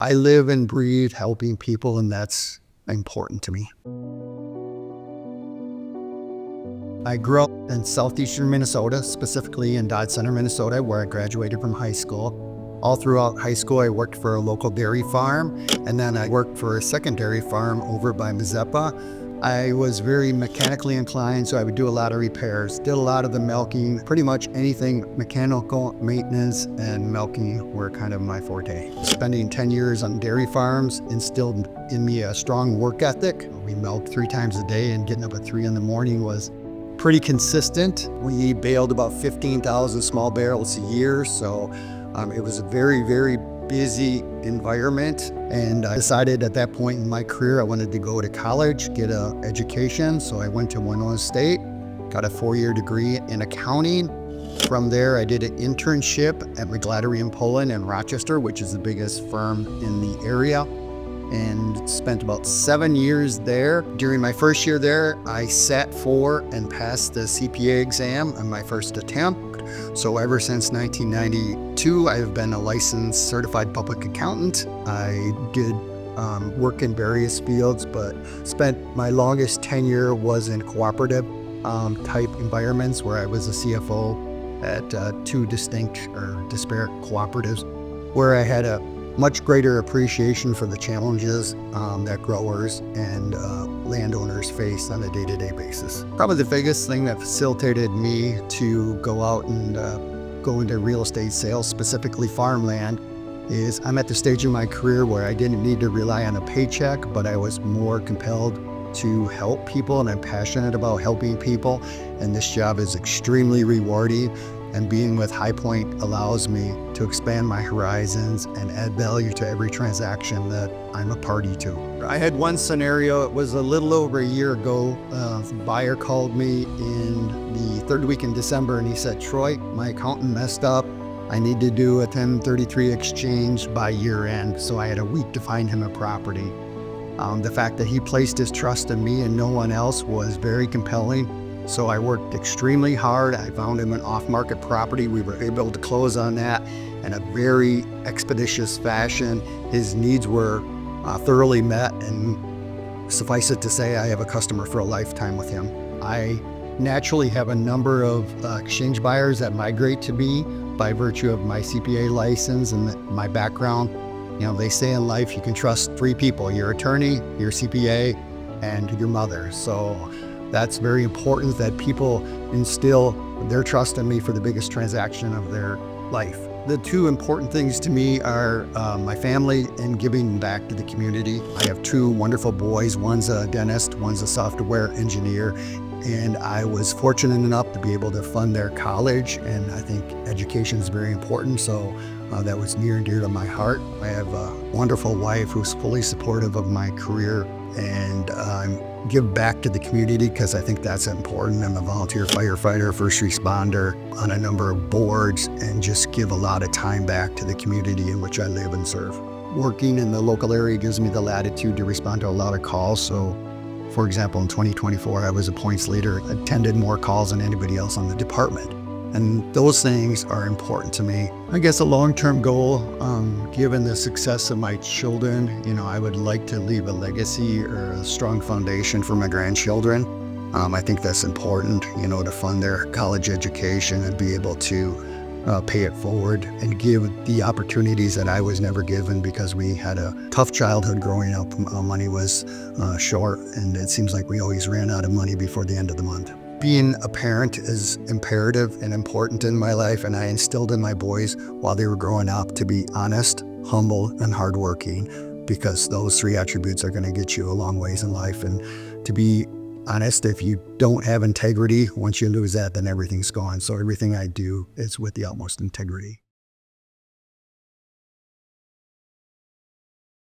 I live and breathe helping people, and that's important to me. I grew up in southeastern Minnesota, specifically in Dodge Center, Minnesota, where I graduated from high school. All throughout high school, I worked for a local dairy farm, and then I worked for a secondary farm over by Mazeppa. I was very mechanically inclined, so I would do a lot of repairs, did a lot of the milking. Pretty much anything mechanical maintenance and milking were kind of my forte. Spending 10 years on dairy farms instilled in me a strong work ethic. We milked 3 times a day, and getting up at 3 in the morning was pretty consistent. We baled about 15,000 small barrels a year, so it was a very, very busy environment. And I decided at that point in my career I wanted to go to college, get an education. So I went to Winona State, got a 4-year degree in accounting. From there, I did an internship at McGladdery and Poland in Rochester, which is the biggest firm in the area, and spent about 7 years there. During my first year there, I sat for and passed the CPA exam on my first attempt. So ever since 1992, I've been a licensed certified public accountant. I did work in various fields, but spent my longest tenure was in cooperative type environments where I was a CFO at 2 distinct or disparate cooperatives, where I had a much greater appreciation for the challenges that growers and landowners face on a day-to-day basis. Probably the biggest thing that facilitated me to go out and go into real estate sales, specifically farmland, is I'm at the stage in my career where I didn't need to rely on a paycheck, but I was more compelled to help people, and I'm passionate about helping people, and this job is extremely rewarding. And being with High Point allows me to expand my horizons and add value to every transaction that I'm a party to. I had one scenario, it was a little over a year ago. The buyer called me in the 3rd week in December, and he said, "Troy, my accountant messed up. I need to do a 1033 exchange by year end." So I had a week to find him a property. The fact that he placed his trust in me and no one else was very compelling. So I worked extremely hard. I found him an off-market property. We were able to close on that in a very expeditious fashion. His needs were thoroughly met, and suffice it to say, I have a customer for a lifetime with him. I naturally have a number of exchange buyers that migrate to me by virtue of my CPA license and my background. You know, they say in life you can trust 3 people: your attorney, your CPA, and your mother. So that's very important that people instill their trust in me for the biggest transaction of their life. The 2 important things to me are my family and giving back to the community. I have 2 wonderful boys. One's a dentist, one's a software engineer, and I was fortunate enough to be able to fund their college, and I think education is very important, so that was near and dear to my heart. I have a wonderful wife who's fully supportive of my career, and give back to the community because I think that's important. I'm a volunteer firefighter, first responder, on a number of boards, and just give a lot of time back to the community in which I live and serve. Working in the local area gives me the latitude to respond to a lot of calls. So, for example, in 2024, I was a points leader, attended more calls than anybody else on the department. And those things are important to me. I guess a long-term goal, given the success of my children, I would like to leave a legacy or a strong foundation for my grandchildren. I think that's important, to fund their college education and be able to pay it forward and give the opportunities that I was never given because we had a tough childhood growing up. Money was short, and it seems like we always ran out of money before the end of the month. Being a parent is imperative and important in my life, and I instilled in my boys while they were growing up to be honest, humble, and hardworking, because those 3 attributes are going to get you a long ways in life. And to be honest, if you don't have integrity, once you lose that, then everything's gone. So everything I do is with the utmost integrity.